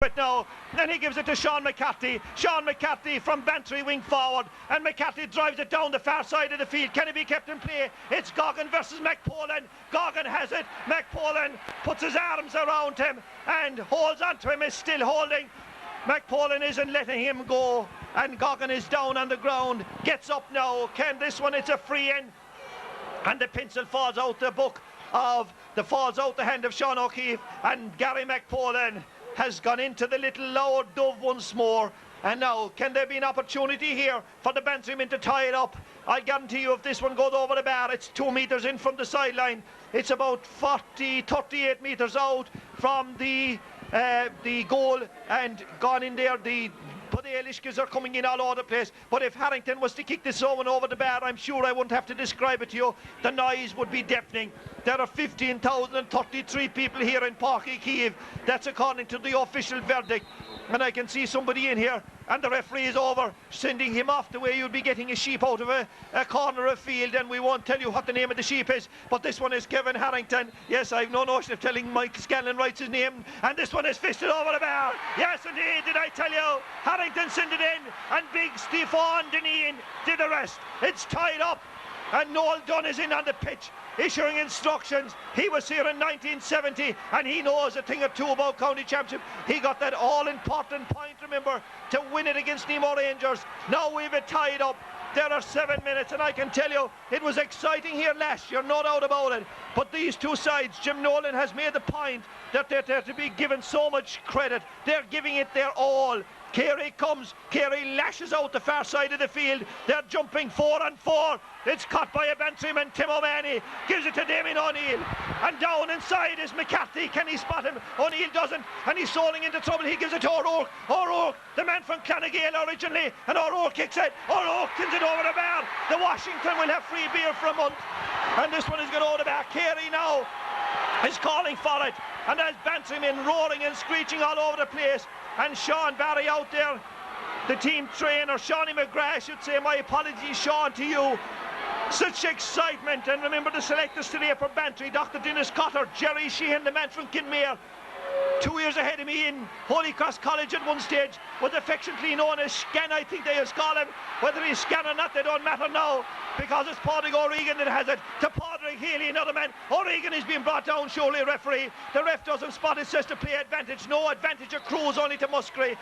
But now, then he gives it to Sean McCarthy. Sean McCarthy from Bantry wing forward, and McCarthy drives it down the far side of the field. Can it be kept in play? It's Goggin versus McPolan. Goggin has it. McPolan puts his arms around him and holds onto him. Is still holding. McPolan isn't letting him go, and Goggin is down on the ground. Gets up now. Can this one? It's a free in, and the pencil falls out the book of falls out the hand of Sean O'Keefe, and Gary McPolan has gone into the little lower dove once more. And now, can there be an opportunity here for the Bantrymen to tie it up? I guarantee you, if this one goes over the bar, it's 2 metres in from the sideline. It's about 38 metres out from the goal, and gone in there. The Elishkas are coming in all over the place. But if Harrington was to kick this one over the bar, I'm sure I wouldn't have to describe it to you. The noise would be deafening. There are 15,033 people here in Páirc Uí Chaoimh. That's according to the official verdict. And I can see somebody in here, and the referee is over, sending him off the way you'd be getting a sheep out of a corner of field. And we won't tell you what the name of the sheep is, but this one is Kevin Harrington. Yes, I've no notion of telling Mike Scanlon writes his name. And this one is fisted over the bar. Yes, indeed, did I tell you? Harrington sent it in, and big Stephen Deneen did the rest. It's tied up, and Noel Dunn is in on the pitch, issuing instructions. He was here in 1970, and he knows a thing or two about county championship. He got that all-important point, remember, to win it against Nemo Rangers. Now we've it tied up. There are 7 minutes, and I can tell you, it was exciting here last year, no doubt about it. But these two sides, Jim Nolan has made the point that they're to be given so much credit. They're giving it their all. Carey comes, Carey lashes out the far side of the field. They're jumping 4 on 4. It's caught by a Bantryman, Tim O'Mahony, gives it to Damien O'Neill, and down inside is McCarthy. Can he spot him? O'Neill doesn't, and he's falling into trouble. He gives it to O'Rourke. O'Rourke, the man from Clonagale originally, and O'Rourke kicks it. O'Rourke kicks it over the bar. The Washington will have free beer for a month, and this one is going over the bar. Carey now is calling for it, and there's Bantrymen roaring and screeching all over the place. And Sean Barry out there, the team trainer, Shawnee McGrath, I should say. My apologies, Sean, to you. Such excitement. And remember the selectors today for Bantry, Dr. Dennis Cotter, Jerry Sheehan, the man from Kinmare, 2 years ahead of me in Holy Cross College at one stage, was affectionately known as Scan, I think they just call him. Whether he's Scan or not, they don't matter now, because it's Padraig O'Regan that has it. To Padraig Healy, another man. O'Regan is being brought down, surely, referee. The ref doesn't spot it, says to play advantage. No advantage accrues only to Musgrave.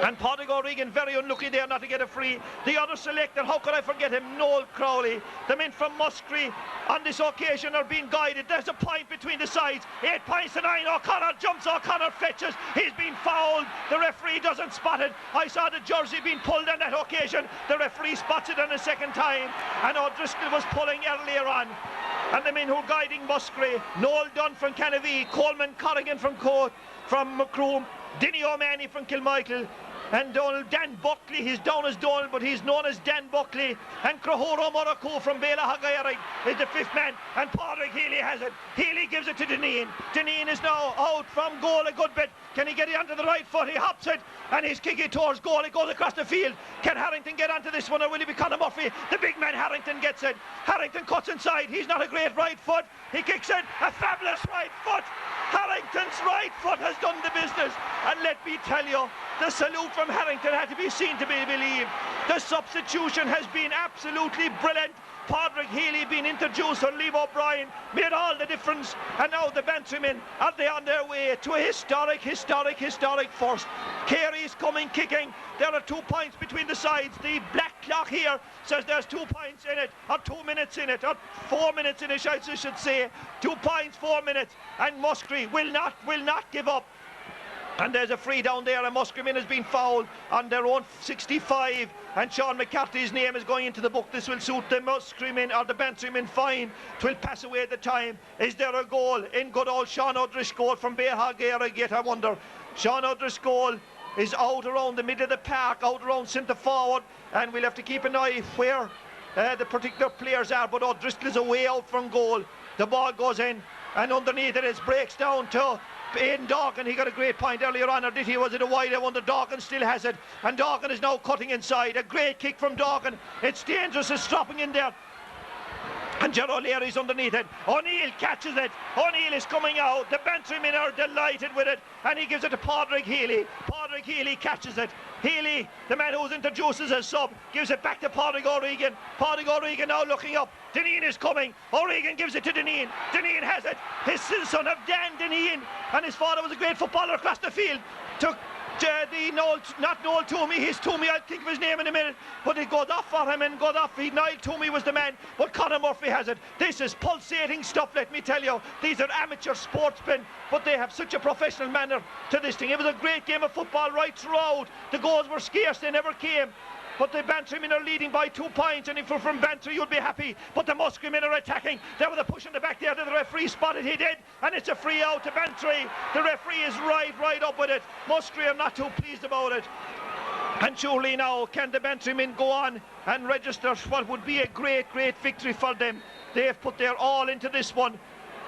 And Padraig O'Regan very unlucky there not to get a free. The other selector, how could I forget him? Noel Crowley. The men from Musgrave on this occasion are being guided. There's a point between the sides. 8 points to 9. O'Connor jumps, O'Connor fetches. He's been fouled. The referee doesn't spot it. I saw the jersey being pulled on that occasion. The referee spots it on a second time. And O'Driscoll was pulling earlier on. And the men who are guiding Musgrave, Noel Dunn from Canavee, Coleman Corrigan from Macroom, Denny O'Mahony from Kilmichael, and Dan Buckley. He's down as Donald, but he's known as Dan Buckley. And Crahoro Morocco from Bela Hagayarag is the 5th man, and Padraig Healy has it. Healy gives it to Deneen. Deneen is now out from goal a good bit. Can he get it onto the right foot? He hops it, and he's kicking towards goal. It goes across the field. Can Harrington get onto this one, or will he be Conor Murphy? The big man Harrington gets it. Harrington cuts inside. He's not a great right foot. He kicks it. A fabulous right foot. Harrington's right foot has done the business. And let me tell you, the salute from Harrington had to be seen to be believed. The substitution has been absolutely brilliant. Padraig Healy being introduced, or Liam O'Brien made all the difference. And now the Bantrymen are they on their way to a historic first. Carey's coming kicking. There are 2 points between the sides. The black clock here says there's 2 points in it, or 2 minutes in it, or 4 minutes in it, I should say. 2 points, 4 minutes. And Musgrave will not give up. And there's a free down there, and Musgraven has been fouled on their own 65, and Sean McCarthy's name is going into the book. This will suit the Musgraven or the Bantrymen fine. It will pass away the time. Is there a goal in good old Sean O'Driscoll from Bearhagera? Yet I wonder. Sean O'Driscoll is out around the middle of the park, out around centre forward, and we'll have to keep an eye where the particular players are. But O'Driscoll is away out from goal. The ball goes in, and underneath it breaks down to Aidan Dawkin. He got a great point earlier on, or did he? Was it a wide? I wonder. Dawkin still has it, and Dawkin is now cutting inside. A great kick from Dawkin. It's dangerous. It's dropping in there. And Ger O'Leary's underneath it. O'Neill catches it. O'Neill is coming out. The Bantry men are delighted with it. And he gives it to Padraig Healy. Padraig Healy catches it. Healy, the man who's introduced as a sub, gives it back to Padraig O'Regan. Padraig O'Regan now looking up. Deneen is coming. O'Regan gives it to Deneen. Deneen has it. His son of Dan Deneen. And his father was a great footballer across the field. Took not Noel Toomey, his Toomey, I'll think of his name in a minute, but it goes off for him and goes off. Niall Toomey was the man, but Conor Murphy has it. This is pulsating stuff, let me tell you. These are amateur sportsmen, but they have such a professional manner to this thing. It was a great game of football right throughout. The goals were scarce, they never came. But the Bantry men are leading by 2 points, and if you're from Bantry, you'll be happy. But the Muskerry men are attacking. There was a push in the back there that the referee spotted. He did, and it's a free out to Bantry. The referee is right up with it. Muskerry are not too pleased about it. And surely now, can the Bantry men go on and register what would be a great victory for them? They have put their all into this one.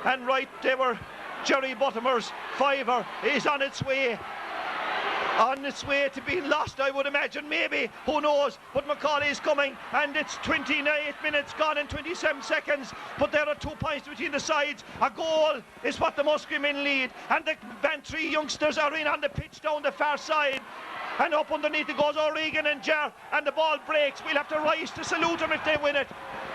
And right, they were Jerry Buttimer's fiver is on its way to being lost, I would imagine, maybe, who knows, but Macaulay is coming, and it's 29 minutes gone and 27 seconds, but there are 2 points between the sides. A goal is what the Muskerry men lead, and the Bantry youngsters are in on the pitch down the far side, and up underneath it goes O'Regan and Ger, and the ball breaks. We'll have to rise to salute them if they win it.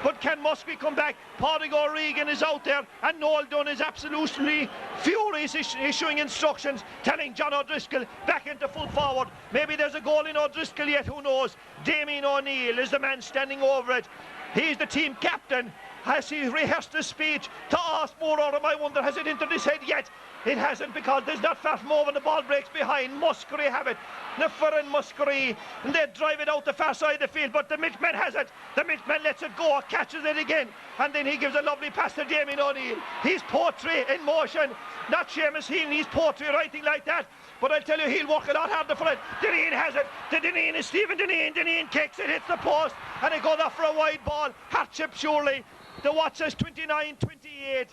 But can Muskerry come back? Padraig O'Regan is out there, and Noel Dunn is absolutely furious, issuing instructions, telling John O'Driscoll back into full forward. Maybe there's a goal in O'Driscoll yet, who knows? Damien O'Neill is the man standing over it. He's the team captain. Has he rehearsed his speech to ask more out of him? I wonder, has it entered his head yet? It hasn't, because there's not far from over, and the ball breaks behind. Muskerry have it. Niffer and Muskerry, and they drive it out the far side of the field, but the Milkman has it. The Milkman lets it go, catches it again, and then he gives a lovely pass to Damien O'Neill. He's poetry in motion. Not Seamus Healy, he's poetry writing like that. But I'll tell you, he'll work a lot harder for it. Deneen has it. The Deneen is Stephen Deneen. Deneen kicks it, hits the post, and it goes off for a wide ball. Hardship surely. The watch says 29-28.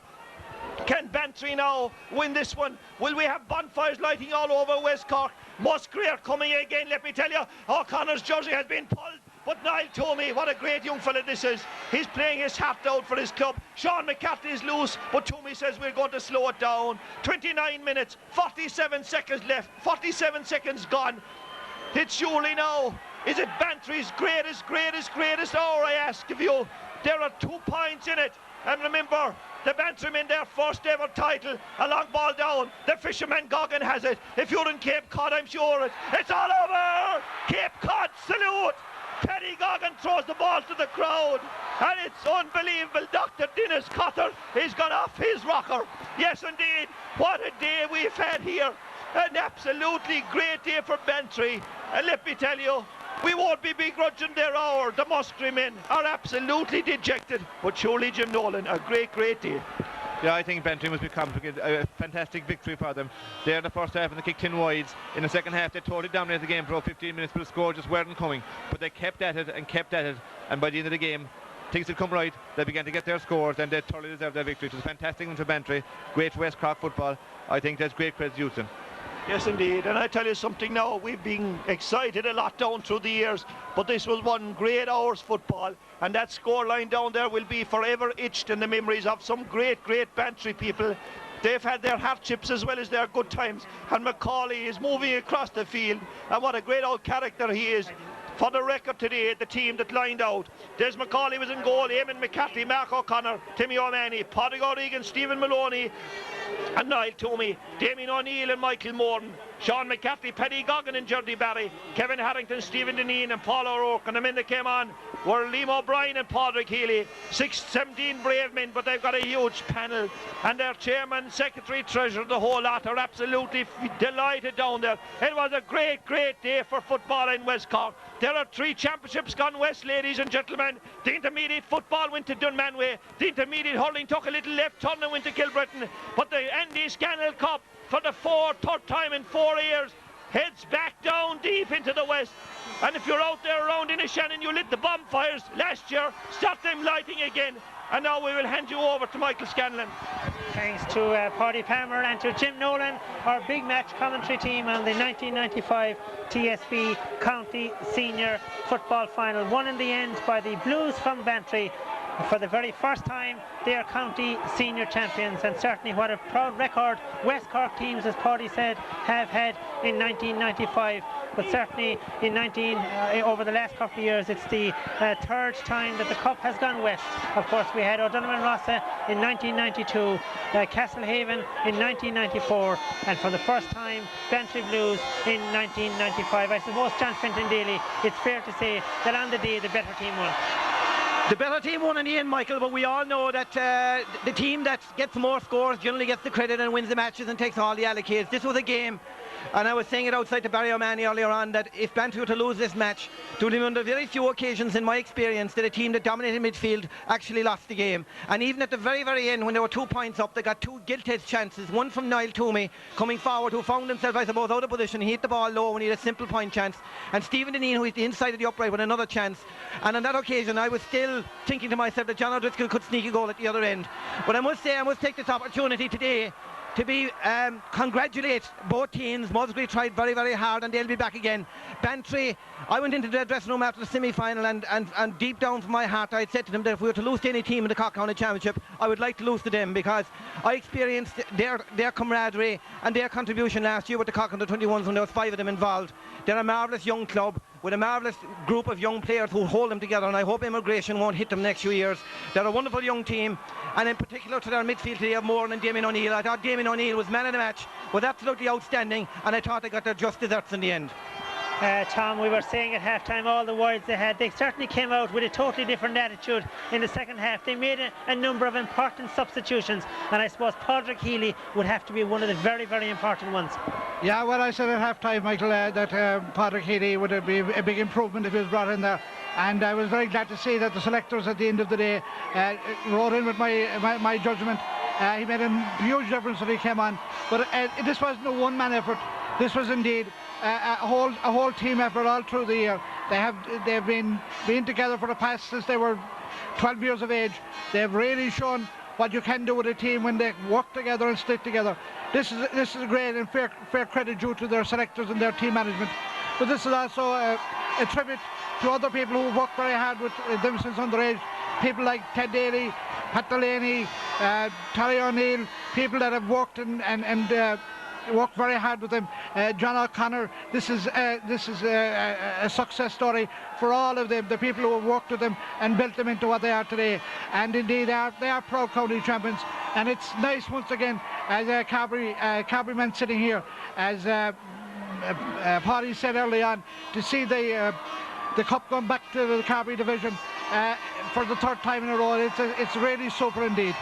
Can Bantry now win this one? Will we have bonfires lighting all over West Cork? Muskerry are coming again, let me tell you. O'Connor's jersey has been pulled, but Niall Toomey, what a great young fella this is. He's playing his heart out for his club. Sean McCarthy is loose, but Toomey says we're going to slow it down. 29 minutes, 47 seconds left, 47 seconds gone. It's surely now. Is it Bantry's greatest hour, I ask of you? There are 2 points in it. And remember, the Bantry men, their first ever title, a long ball down. The fisherman Goggin has it. If you're in Cape Cod, I'm sure it's all over. Cape Cod salute. Paddy Goggin throws the ball to the crowd, and it's unbelievable. Dr. Dennis Cotter has gone off his rocker. Yes, indeed. What a day we've had here. An absolutely great day for Bantry. And let me tell you, we won't be begrudging their hour. The Muskerry men are absolutely dejected. But surely, Jim Nolan, a great day. Yeah, I think Bantry must be complicated. A fantastic victory for them. There in the first half, and they kicked 10 wides. In the second half, they totally dominated the game for about 15 minutes, but the score just weren't coming. But they kept at it, and by the end of the game, things had come right. They began to get their scores, and they thoroughly deserved their victory. It was a fantastic win for Bantry. Great West Cork football. I think that's great credit to Houston. Yes, indeed. And I tell you something now, we've been excited a lot down through the years, but this was one great hour's football, and that scoreline down there will be forever etched in the memories of some great Bantry people. They've had their hardships as well as their good times, and Macaulay is moving across the field, and what a great old character he is. For the record today, the team that lined out, Des Macaulay was in goal, Eamon McCarthy, Mark O'Connor, Timmy O'Mahony, Padraig O'Regan, Stephen Maloney, and Niall Toomey, Damien O'Neill and Michael Morton, Sean McCarthy, Paddy Goggin and Jordy Barry, Kevin Harrington, Stephen Deneen and Paul O'Rourke. And the men that came on were Liam O'Brien and Padraig Healy. 17 brave men, but they've got a huge panel, and their chairman, secretary, treasurer, the whole lot are absolutely delighted down there. It was a great day for football in West Cork. There are 3 championships gone west, ladies and gentlemen. The intermediate football went to Dunmanway. The intermediate hurling took a little left turn and went to Kilbritton. But the Andy Scannell Cup, for the third time in 4 years, heads back down deep into the west. And if you're out there around Inishannon, you lit the bonfires last year, start them lighting again. And now we will hand you over to Michael Scanlon. Thanks to Paddy Palmer and to Jim Nolan, our big match commentary team on the 1995 TSB County Senior Football Final. Won in the end by the Blues from Bantry For the very first time, they are county senior champions, and certainly what a proud record West Cork teams, as Paddy said, have had in 1995. But certainly over the last couple of years, it's the third time that the Cup has gone west. Of course, we had O'Donovan Rossa in 1992, Castlehaven in 1994, and for the first time, Bantry Blues in 1995. I suppose, John Fenton Daly, it's fair to say that on the day, the better team won. The better team won in the end, Michael, but we all know that the team that gets more scores generally gets the credit and wins the matches and takes all the allocates. This was a game, and I was saying it outside to Barry O'Mahony earlier on, that if Bantry were to lose this match, there would have been very few occasions in my experience that a team that dominated midfield actually lost the game. And even at the very, very end, when they were 2 points up, they got two gilt-edged chances, one from Niall Toomey coming forward, who found himself, I suppose, out of position. He hit the ball low and he had a simple point chance, and Stephen Deneen, who hit the inside of the upright, with another chance. And on that occasion, I was still thinking to myself that John O'Driscoll could sneak a goal at the other end. But I must say, I must take this opportunity today to be congratulate both teams. Musgrave tried very, very hard, and they'll be back again. Bantry, I went into the dressing room after the semi-final, and deep down from my heart, I had said to them that if we were to lose to any team in the Cork County Championship, I would like to lose to them, because I experienced their camaraderie and their contribution last year with the Cork Under 21s when there was 5 of them involved. They're a marvellous young club with a marvellous group of young players who hold them together, and I hope immigration won't hit them next few years. They're a wonderful young team, and in particular to their midfield today have Moran and Damien O'Neill. I thought Damien O'Neill was man of the match, was absolutely outstanding, and I thought they got their just desserts in the end. Tom, we were saying at half-time all the wides they had, they certainly came out with a totally different attitude in the second half. They made a number of important substitutions, and I suppose Padraig Healy would have to be one of the very, very important ones. Yeah, well, I said at half-time, Michael, that Padraig Healy would be a big improvement if he was brought in there. And I was very glad to see that the selectors at the end of the day wrote in with my judgment. He made a huge difference when he came on. But this wasn't a one-man effort. This was indeed a whole team effort all through the year. They've been together for the past, since they were 12 years of age. They've really shown what you can do with a team when they work together and stick together. This is great, and fair credit due to their selectors and their team management. But this is also a tribute to other people who worked very hard with them since underage. People like Ted Daly, Pat Delaney, Terry O'Neill, people that have worked and worked very hard with them. John O'Connor. This is a success story for all of them, the people who have worked with them and built them into what they are today. And indeed, they are proud county champions. And it's nice once again, as Carbery men sitting here, as Paddy said early on, to see the cup going back to the Carbery division for the third time in a row. It's really super indeed.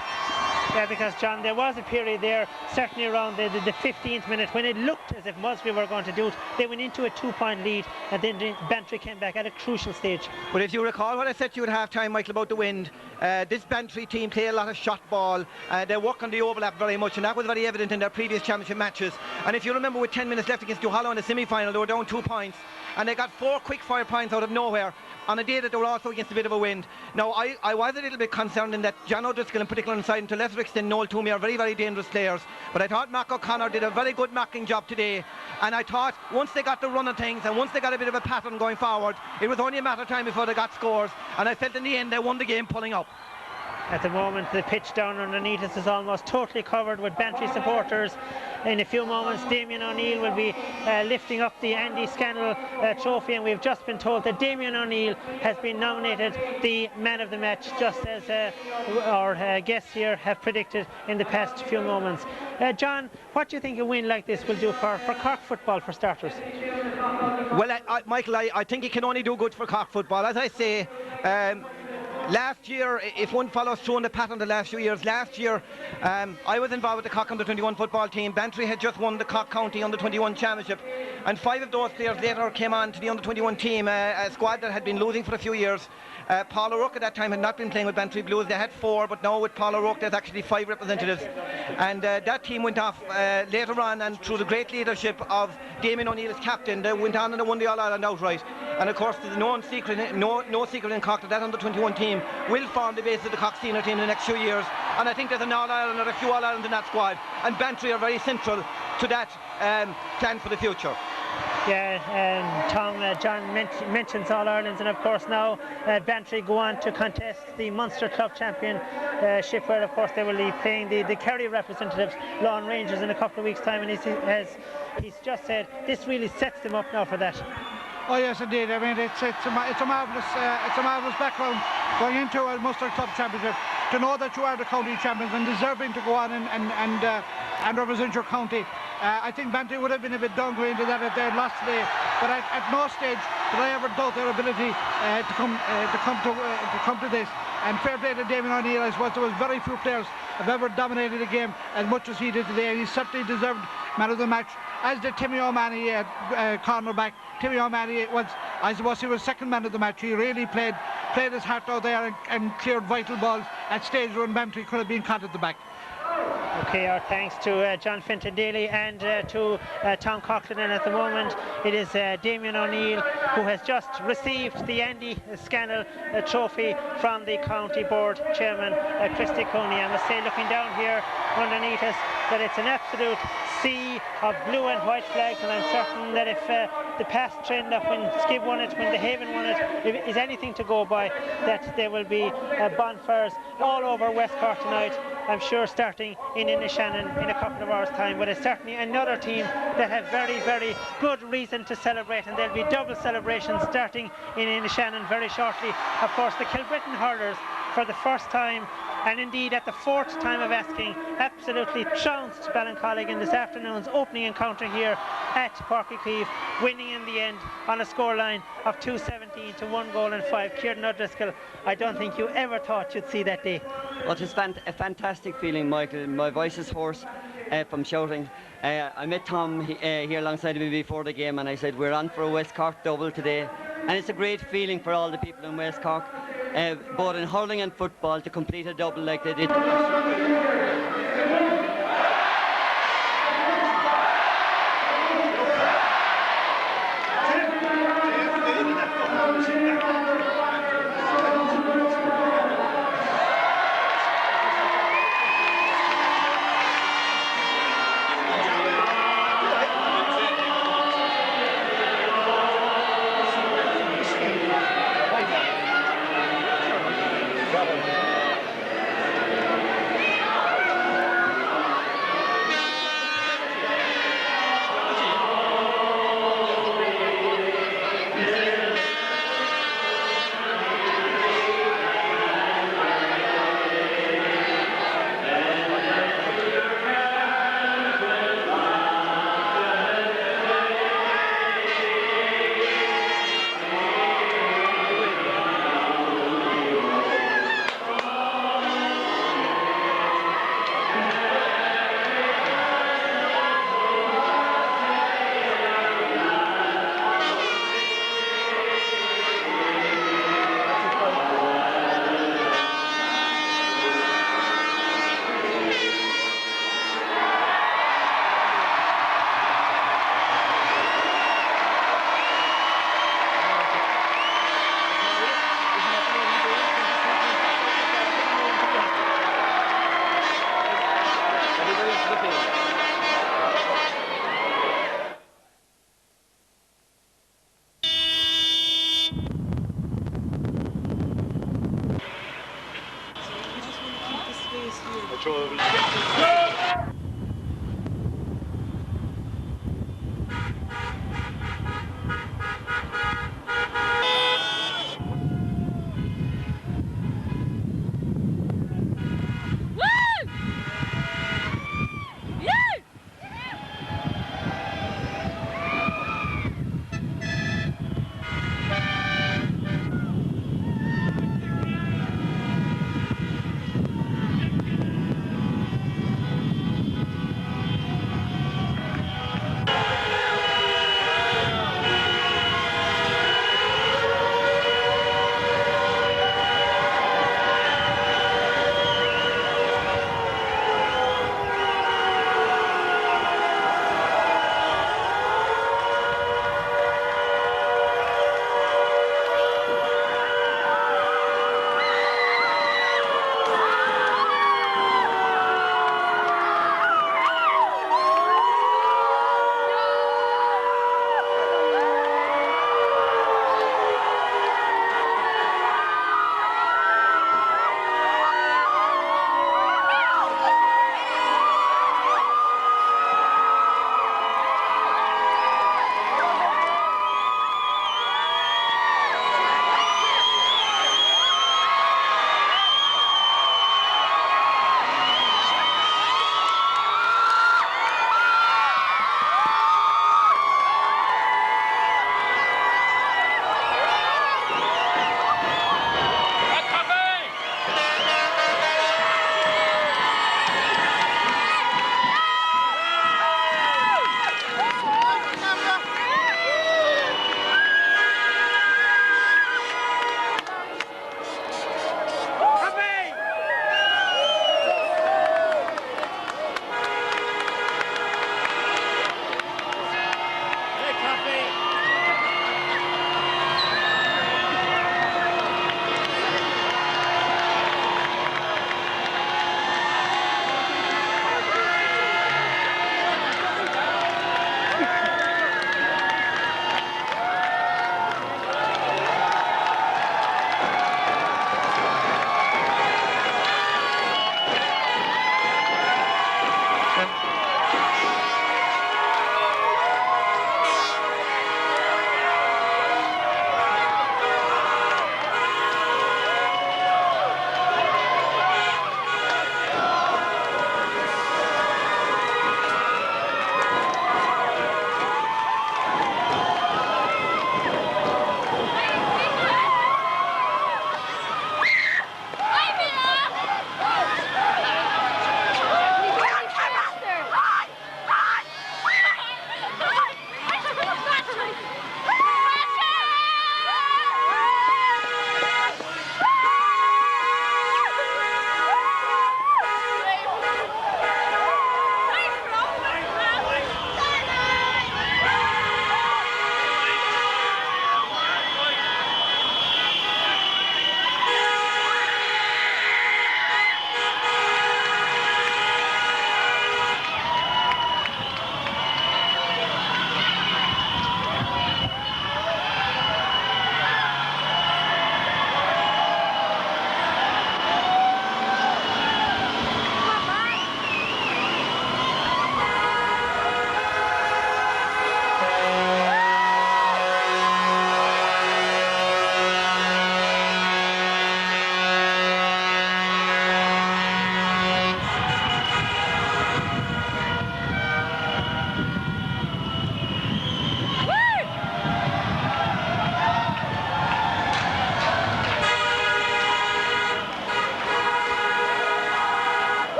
Yeah, because John, there was a period there, certainly around the 15th minute, when it looked as if Musgrave were going to do it. They went into a 2-point lead, and then Bantry came back at a crucial stage. But if you recall what I said to you at half-time, Michael, about the wind, this Bantry team play a lot of shot ball. They work on the overlap very much, and that was very evident in their previous championship matches. And if you remember, with 10 minutes left against Duhallow in the semi-final, they were down 2 points, and they got 4 quick-fire points out of nowhere on a day that they were also against a bit of a wind. Now, I was a little bit concerned in that John O'Driscoll in particular inside, and to a lesser extent Noel Toomey, are very, very dangerous players. But I thought Mark O'Connor did a very good marking job today, and I thought once they got the run of things and once they got a bit of a pattern going forward, it was only a matter of time before they got scores, and I felt in the end they won the game pulling up. At the moment, the pitch down underneath us is almost totally covered with Bantry supporters. In a few moments, Damien O'Neill will be lifting up the Andy Scannell trophy, and we've just been told that Damien O'Neill has been nominated the man of the match, just as our guests here have predicted in the past few moments. John, what do you think a win like this will do for Cork football, for starters? Well, Michael, I think it can only do good for Cork football. As I say, last year, if one follows through on the pattern the last few years, last year I was involved with the Cork Under 21 football team. Bantry had just won the Cork County Under 21 championship, and 5 of those players later came on to the Under 21 team, a squad that had been losing for a few years. Paul O'Rourke at that time had not been playing with Bantry Blues. They had 4, but now with Paul O'Rourke there's actually 5 representatives, and that team went off later on, and through the great leadership of Damien O'Neill as captain, they went on and they won the All-Ireland outright. And of course, there's no secret in Cork that Under 21 team will form the basis of the Cork senior team in the next few years, and I think there's an All-Ireland or a few All-Irelands in that squad, and Bantry are very central to that plan for the future. Yeah, Tom, John mentions All Irelands, and of course now Bantry go on to contest the Munster Club Championship, where of course they will be playing the Kerry representatives, Lawn Rangers, in a couple of weeks' time, and he's just said this really sets them up now for that. Oh yes, indeed. I mean, it's a marvellous background going into a Munster Club Championship, to know that you are the county champions and deserving to go on and represent your county. I think Bantry would have been a bit downgraded to that if they had lost today, but at no stage did I ever doubt their ability to come to this. And fair play to Damien O'Neill. I suppose there was very few players have ever dominated a game as much as he did today, and he certainly deserved man of the match, as did Timmy O'Mahony, cornerback. Timmy O'Mahony was, I suppose, he was second man of the match. He really played his heart out there and cleared vital balls at stages when Bantry could have been caught at the back. Okay, our thanks to John Fintan Daly and to Tom Coughlin, and at the moment it is Damien O'Neill who has just received the Andy Scannell trophy from the County Board Chairman Christy Cooney. I must say, looking down here underneath us, that it's an absolute sea of blue and white flags, and I'm certain that if the past trend of when Skib won it, when the Haven won it, is anything to go by, that there will be bonfires all over West Cork tonight. I'm sure starting in Inishannon in a couple of hours' time, but it's certainly another team that have very, very good reason to celebrate, and there'll be double celebrations starting in Inishannon very shortly. Of course, the Kilbrittain hurlers, for the first time, and indeed at the fourth time of asking, absolutely trounced Ballincollig in this afternoon's opening encounter here at Páirc Uí Chaoimh, winning in the end on a scoreline of 2-17 to 1 goal and 5. Kieran O'Driscoll, I don't think you ever thought you'd see that day. Well, it's a fantastic feeling, Michael. My voice is hoarse from shouting. I met Tom here alongside me before the game, and I said we're on for a West Cork double today, and it's a great feeling for all the people in West Cork, both in hurling and football, to complete a double like they did.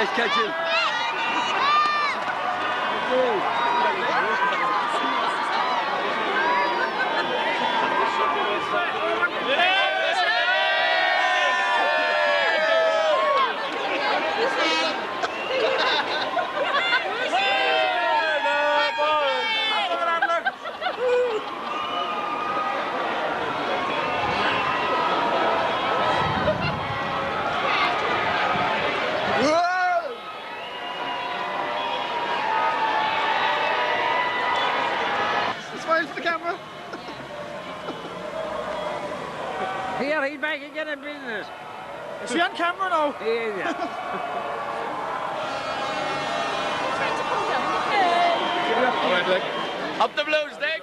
Nice catching. Smile for the camera. Here, he's back again in business. Is he on camera now? Yeah. All right, Dick. Up the Blues, Dick.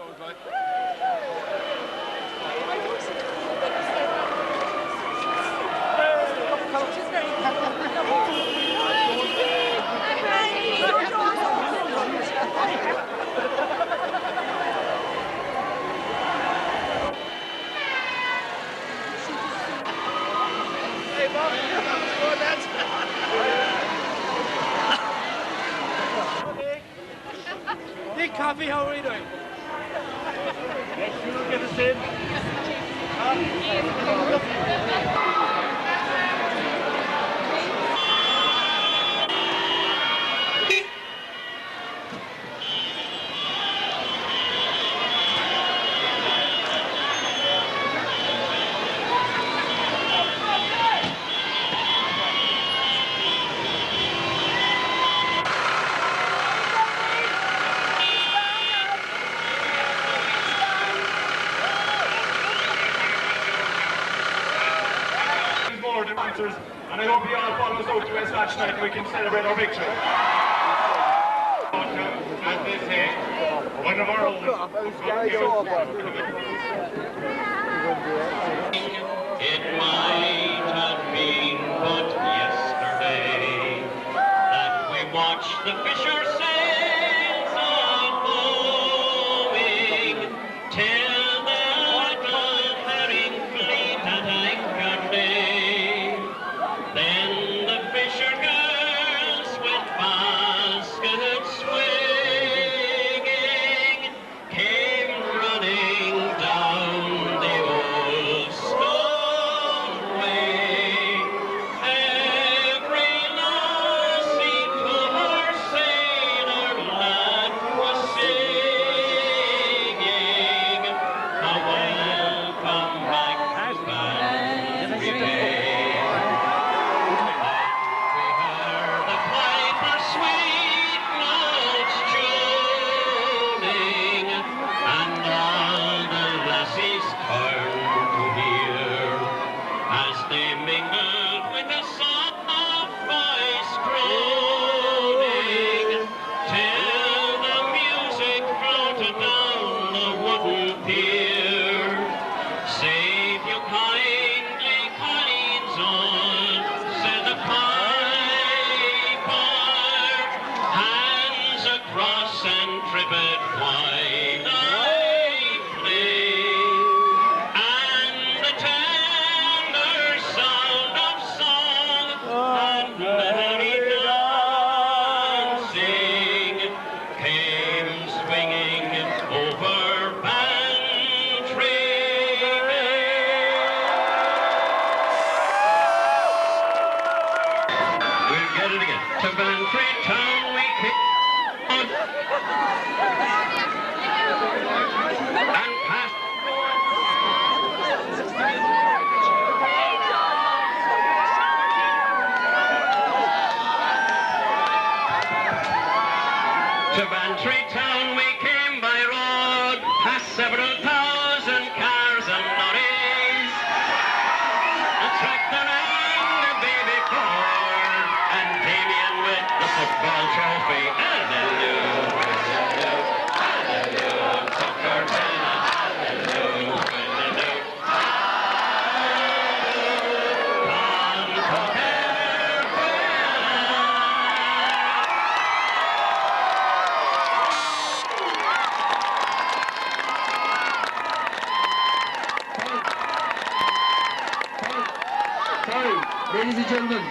Big coffee, how are you doing? Get us in. And I hope you all follow us out to West Match Night and we can celebrate our victory. As they say, one of our own. It might have been but yesterday that we watched the fisher sails a-going till the little herring fleet at anchor lay. Then the fisher girls with baskets swinging came running down the old stone way. Every lassie to her sailor lad was singing a welcome back to Bantry Bay. Sweet notes tuning, and all the lassies turned to hear as they mingled with the soft voice croning, till the music floated down the wooden pier. Save you kindly, Colleen's on, said the hands across intrepid wine I play, and the tender sound of song and merry dancing came swinging over Bantry Bay. We'll get it again. To Bantry Town we kick on and past. To Bantry Town we came by road, past several thousand cars and lorries, a tractor and a baby Ford, and Damien with the football trophy. Hallelujah, hallelujah, hallelujah, Tucker Bella, hallelujah, hallelujah, hallelujah, Tucker Sorry, ladies and gentlemen.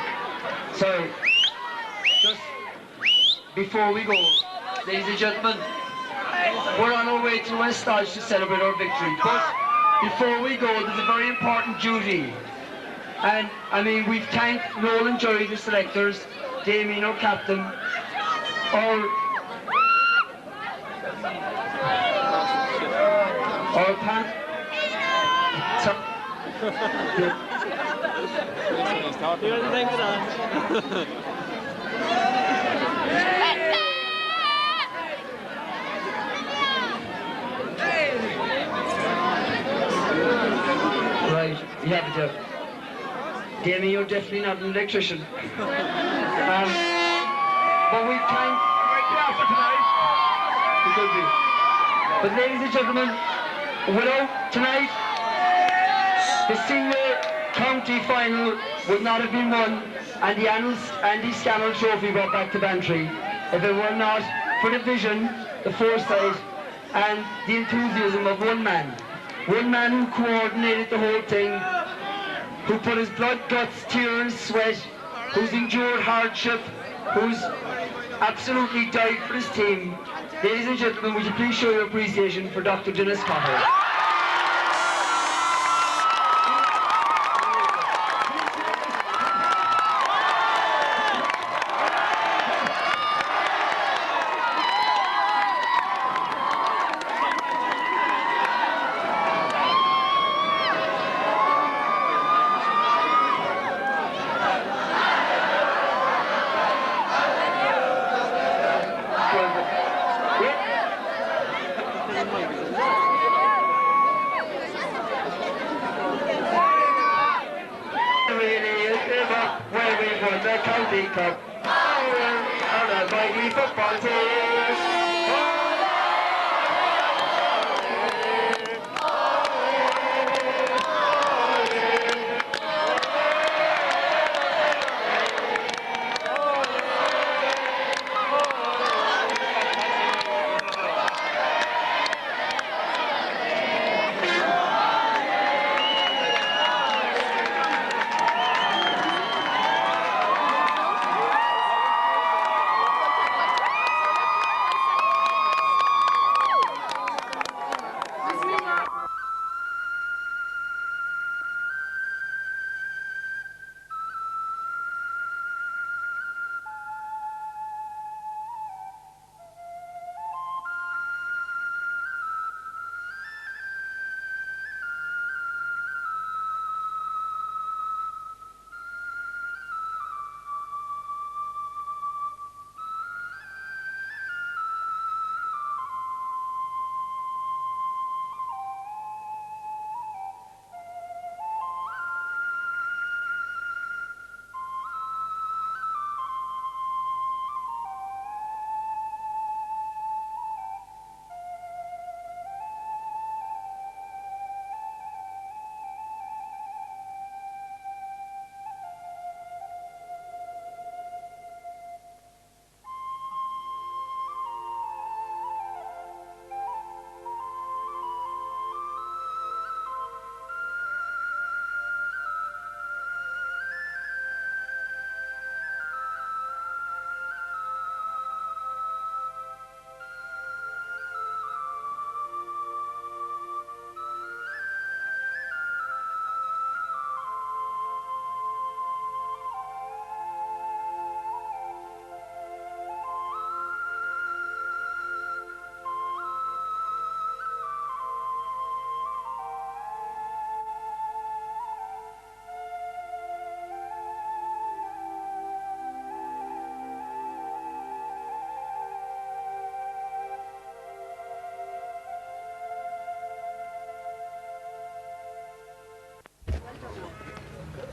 Sorry. before we go, ladies and gentlemen, we're on our way to West Lodge to celebrate our victory. But before we go, there's a very important duty. And I mean, we've thanked Nolan Jury, the selectors, Damien, our captain, our pan. Right, you have it there. Damien, you're definitely not an electrician. But we've time. It could be. But ladies and gentlemen, without tonight, the senior county final would not have been won, and the Andy Scannell Trophy brought back to Bantry if it were not for the vision, the foresight, and the enthusiasm of one man. One man who coordinated the whole thing, who put his blood, guts, tears, sweat, who's endured hardship, who's absolutely died for his team. Ladies and gentlemen, would you please show your appreciation for Dr. Dennis Cotter?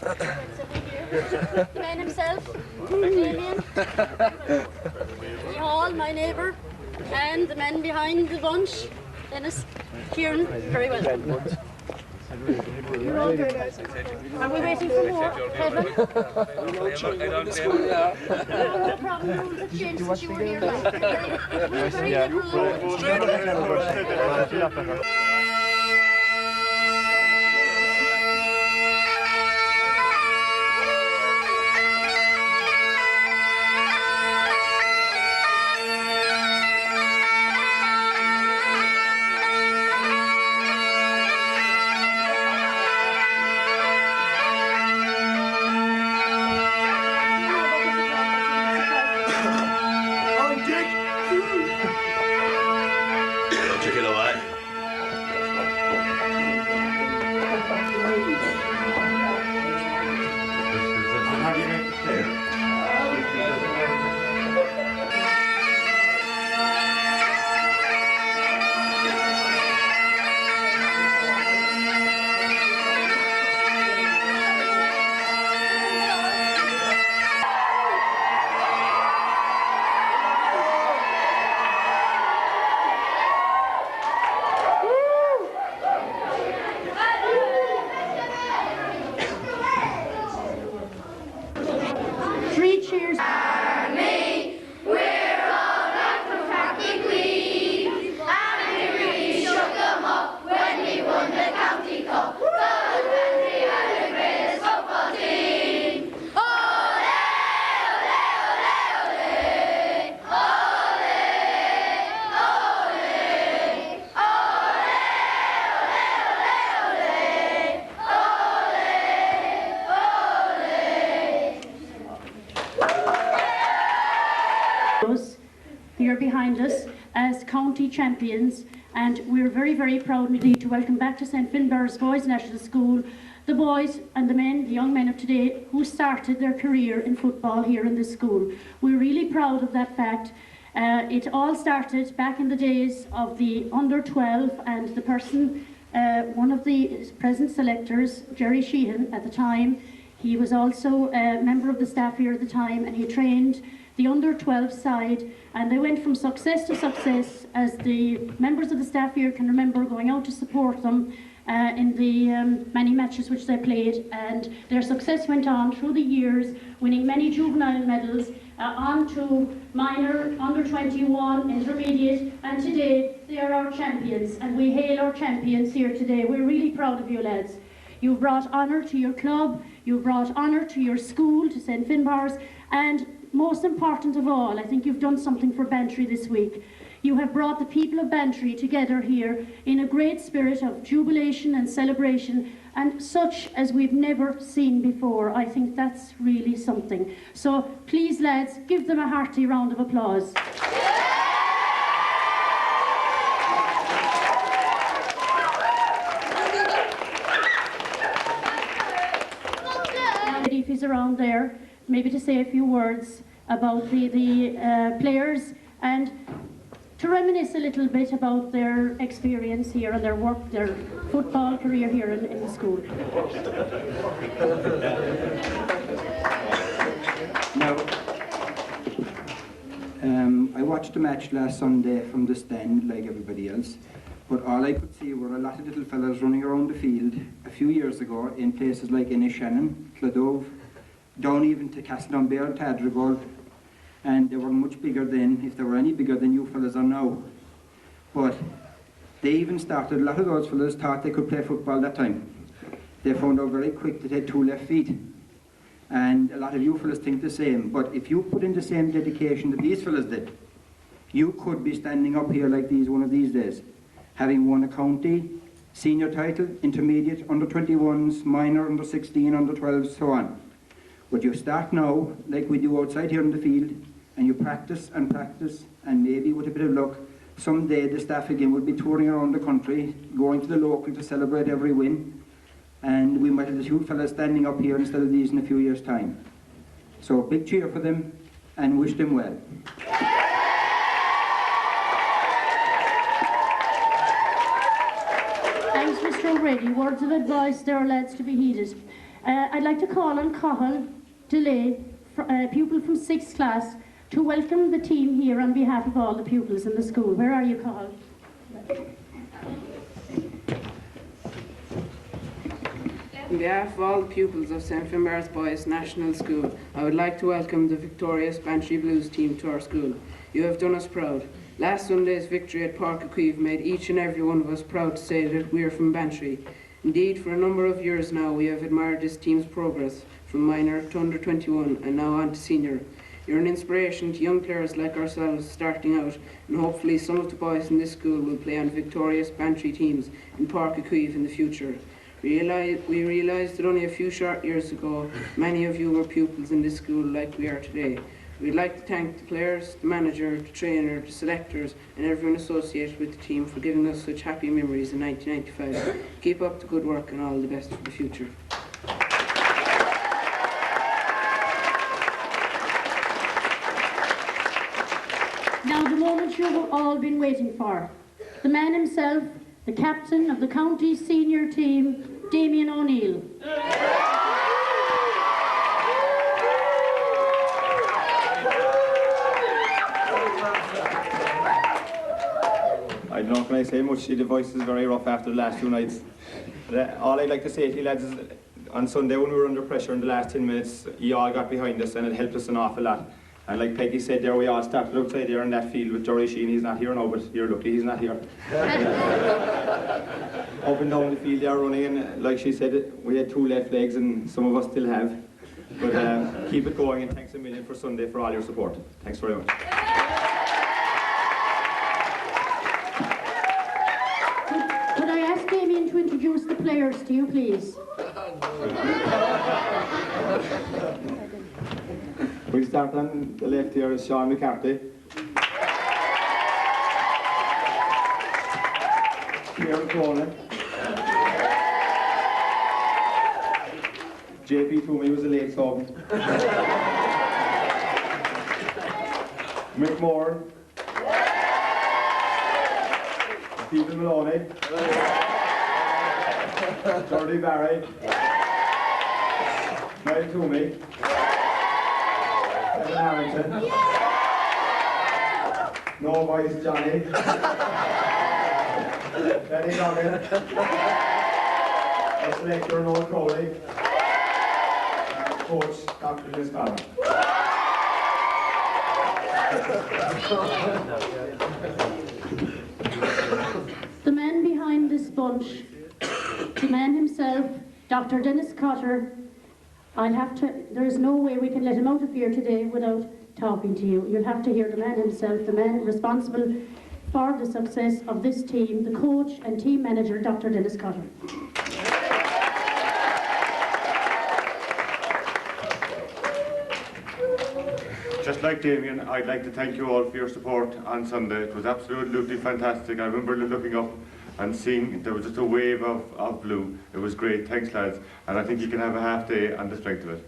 The man himself, Damien, Hall, my neighbour, and the men behind the bunch, Dennis, Kieran, very well. You're all very nice. Are we waiting for more? Kevin? No problem, rules have changed since you were here last. We're very liberal. Took it away. Here behind us as county champions, and we're very, very proud indeed to welcome back to St. Finbarr's Boys National School the boys and the men, the young men of today who started their career in football here in this school. We're really proud of that fact. It all started back in the days of the under 12, and the person, one of the present selectors, Jerry Sheehan at the time, he was also a member of the staff here at the time, and he trained the under 12 side, and they went from success to success, as the members of the staff here can remember going out to support them in the many matches which they played, and their success went on through the years, winning many juvenile medals, on to minor, under 21, intermediate, and today they are our champions, and we hail our champions here today. We're really proud of you lads. You've brought honour to your club, you've brought honour to your school, to St. Finbarr's, and most important of all, I think you've done something for Bantry this week. You have brought the people of Bantry together here in a great spirit of jubilation and celebration, and such as we've never seen before. I think that's really something. So please lads, give them a hearty round of applause. If he's around there, maybe to say a few words about the players, and to reminisce a little bit about their experience here and their work, their football career here in the school. Now, I watched the match last Sunday from the stand like everybody else, but all I could see were a lot of little fellas running around the field a few years ago in places like Inishannon, Clodove, down even to Castledownbere and Tadrigol, and they were much bigger then, if they were any bigger than you fellas are now. But they even started, a lot of those fellas thought they could play football that time. They found out very quick that they had 2 left feet. And a lot of you fellas think the same, but if you put in the same dedication that these fellas did, you could be standing up here like these one of these days, having won a county, senior title, intermediate, under 21s, minor, under 16, under 12s, so on. But you start now, like we do outside here in the field, and you practice, and maybe with a bit of luck, someday the staff again will be touring around the country, going to the local to celebrate every win, and we might have the 2 fellas standing up here instead of these in a few years' time. So big cheer for them, and wish them well. Thanks, Mr. O'Grady. Words of advice there, lads, to be heeded. I'd like to call on Cathal Delay, a pupil from 6th class, to welcome the team here on behalf of all the pupils in the school. Where are you, Cathal? On behalf of all the pupils of St. Finbarr's Boys National School, I would like to welcome the victorious Bantry Blues team to our school. You have done us proud. Last Sunday's victory at Páirc Uí Chaoimh made each and every one of us proud to say that we are from Bantry. Indeed, for a number of years now, we have admired this team's progress from minor to under 21 and now on to senior. You're an inspiration to young players like ourselves starting out, and hopefully some of the boys in this school will play on victorious Bantry teams in Páirc Uí Chaoimh in the future. We realised that only a few short years ago, many of you were pupils in this school like we are today. We'd like to thank the players, the manager, the trainer, the selectors and everyone associated with the team for giving us such happy memories in 1995. Keep up the good work and all the best for the future. Now the moment you've all been waiting for. The man himself, the captain of the county senior team, Damien O'Neill. I don't know, can I say much? The voice is very rough after the last 2 nights. But, all I'd like to say to you lads is, on Sunday when we were under pressure in the last 10 minutes, you all got behind us and it helped us an awful lot. And like Peggy said there, we all started outside there in that field with Jory Sheen. He's not here now, but you're lucky he's not here. Up and down the field there running, and like she said, we had 2 left legs and some of us still have. But keep it going, and thanks a million for Sunday for all your support. Thanks very much. Could I ask Damien to introduce the players to you, please? We start on the left here is Sean McCarthy. Kieran Cronin. JP Toomey was a late sub. Mick Moore. Stephen Maloney. Jordy Barry. Mary Toomey. Evan Harrington. No Voice Johnny. Benny Duggan. The selector Noel Crowley. Coach Dr. Liz Fallon. The man behind this bunch, the man himself, Dr. Dennis Cotter. There's no way we can let him out of here today without talking to you. You'll have to hear the man himself, the man responsible for the success of this team, the coach and team manager, Dr. Dennis Cotter. Just like Damien, I'd like to thank you all for your support on Sunday. It was absolutely fantastic. I remember looking up and seeing there was just a wave of blue. It was great. Thanks, lads. And I think you can have a half day on the strength of it.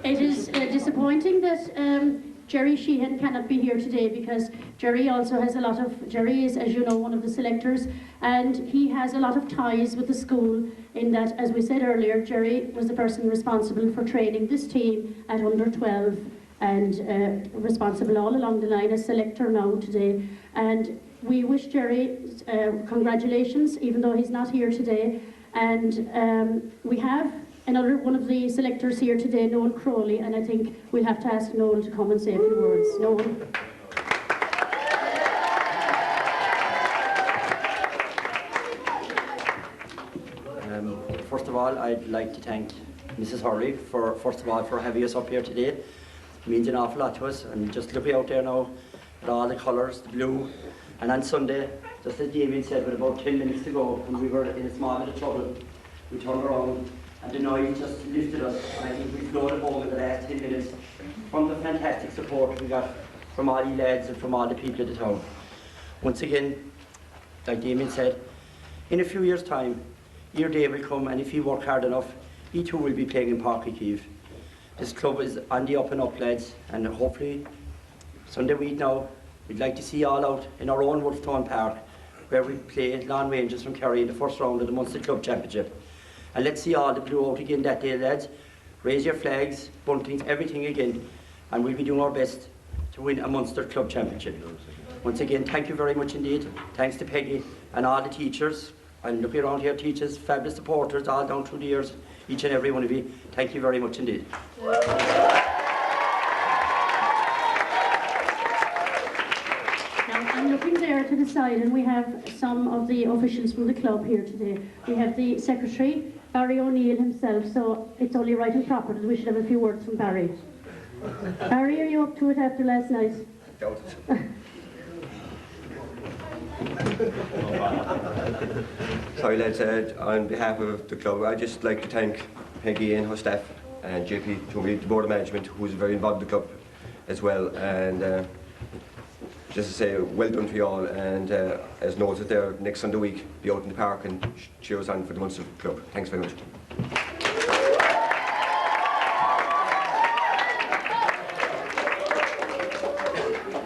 It is disappointing that Jerry Sheehan cannot be here today because Jerry also has Jerry is, as you know, one of the selectors, and he has a lot of ties with the school in that, as we said earlier, Jerry was the person responsible for training this team at under 12 and responsible all along the line as selector now today. And we wish Jerry congratulations, even though he's not here today. And we have another one of the selectors here today, Noel Crowley, and I think we'll have to ask Noel to come and say a few words. Noel. First of all, I'd like to thank Mrs. Hurley for having us up here today. It means an awful lot to us, and just looking out there now at all the colours, the blue, and on Sunday, just as Damien said, with about 10 minutes to go, and we were in a small bit of trouble, we turned around and the noise just lifted us, and I think we floated home in the last 10 minutes from the fantastic support we got from all you lads and from all the people of the town. Once again, like Damien said, in a few years' time, your day will come, and if you work hard enough, you too will be playing in Páirc Uí Chaoimh. This club is on the up and up, lads, and hopefully Sunday week now, we'd like to see you all out in our own Woodstone Park, where we play Lawn Rangers from Kerry in the first round of the Munster Club Championship. And let's see all the blue out again that day, lads. Raise your flags, buntings, everything again, and we'll be doing our best to win a Munster Club Championship. Once again, thank you very much indeed. Thanks to Peggy and all the teachers. I'm looking around here, teachers, fabulous supporters all down through the years, each and every one of you. Thank you very much indeed. Now, I'm looking there to the side, and we have some of the officials from the club here today. We have the secretary, Barry O'Neill himself, so it's only right and proper that we should have a few words from Barry. Barry, are you up to it after last night? Sorry lads, on behalf of the club, I'd just like to thank Peggy and her staff and JP, the board of management, who's very involved in the club as well, and just to say well done to you all, and as noted there, next Sunday week, be out in the park and cheer us on for the Munster Club. Thanks very much.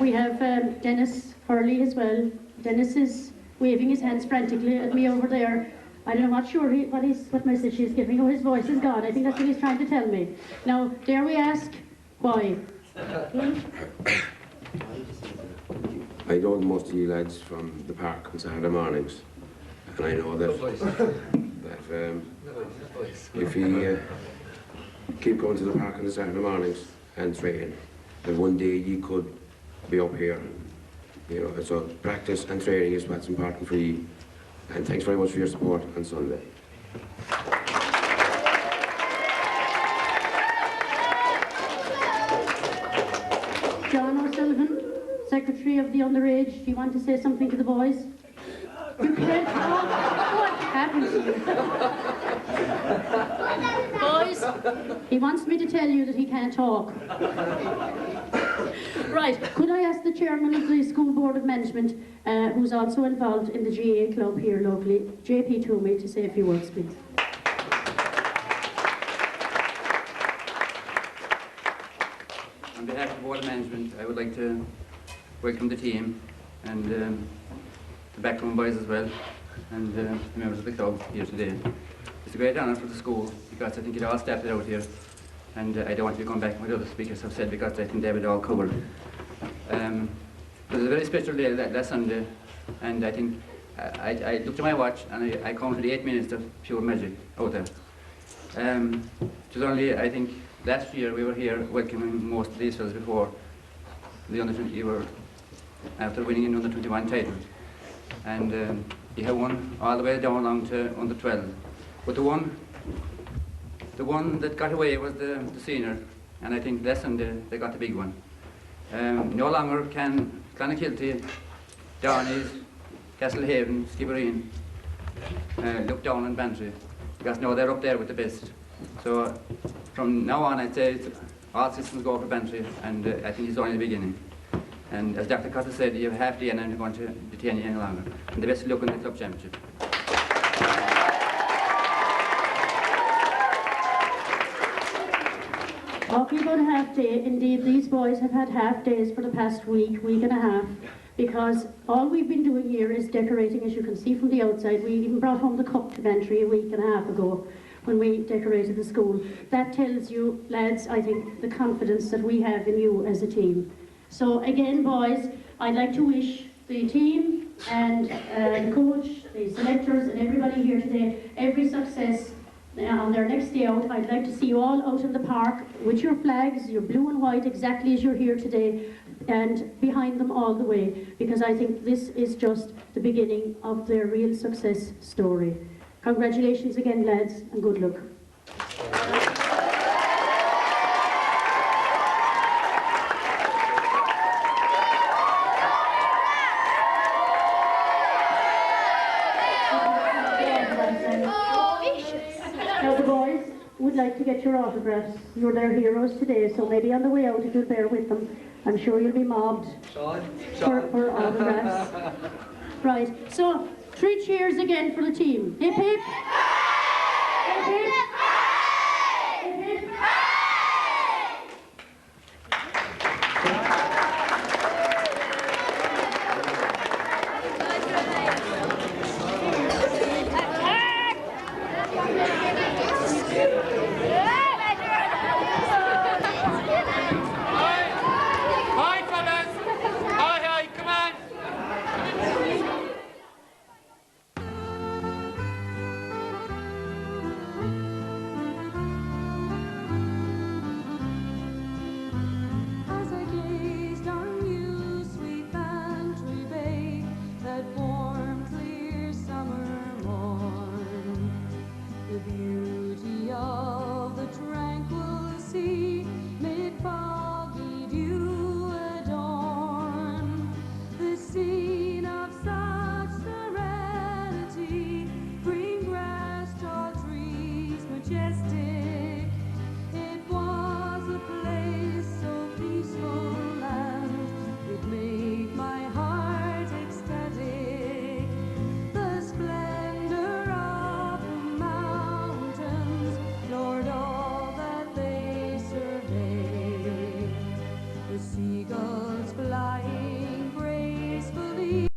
We have Dennis Hurley as well. Dennis is waving his hands frantically at me over there. I'm not sure what message he's giving. Oh, his voice is gone. I think that's what he's trying to tell me. Now, dare we ask why? I know most of you lads from the park on Saturday mornings, and I know that, if you keep going to the park on the Saturday mornings and train, that one day you could be up here. You know, so practice and training is what's important for you. And thanks very much for your support on Sunday. John O'Sullivan, Secretary of the Underage, do you want to say something to the boys? You can't talk? What happened to you? Boys, he wants me to tell you that he can't talk. Right, could I ask the chairman of the School Board of Management, who's also involved in the GAA club here locally, JP Toomey, to say a few words, please. On behalf of the Board of Management, I would like to welcome the team and the backroom boys as well, and the members of the club here today. It's a great honour for the school because I think it all started out here, and I don't want to be going back to what other speakers have said because I think they have it all covered. It was a very special day last Sunday, and I think I looked at my watch and I counted 8 minutes of pure magic out there. It was only, I think, last year we were here welcoming most of these fellas before the under-20 were after winning an under-21 title, and he had won all the way down along to under-12. But the one that got away was the senior, and I think last Sunday they got the big one. No longer can Clonakilty, Downey's, Castlehaven, Skibbereen look down on Bantry, because now they're up there with the best. So from now on I'd say all systems go for Bantry, and I think it's only the beginning. And as Dr. Cotter said, you have half the end and you're going to detain you any longer. And the best of luck in the club championship. Talking about half day, indeed these boys have had half days for the past week and a half, because all we've been doing here is decorating, as you can see from the outside. We even brought home the cup to Bantry a week and a half ago when we decorated the school. That tells you, lads, I think, the confidence that we have in you as a team. So again, boys, I'd like to wish the team and the coach, the selectors and everybody here today every success on their next day out. I'd like to see you all out in the park with your flags, your blue and white, exactly as you're here today, and behind them all the way, because I think this is just the beginning of their real success story. Congratulations again, lads, and good luck. Now the boys would like to get your autographs. You're their heroes today, so maybe on the way out if you'll bear with them, I'm sure you'll be mobbed for autographs. Right, so 3 cheers again for the team. Hip hip! Hip hip! Hip hip! eagles flying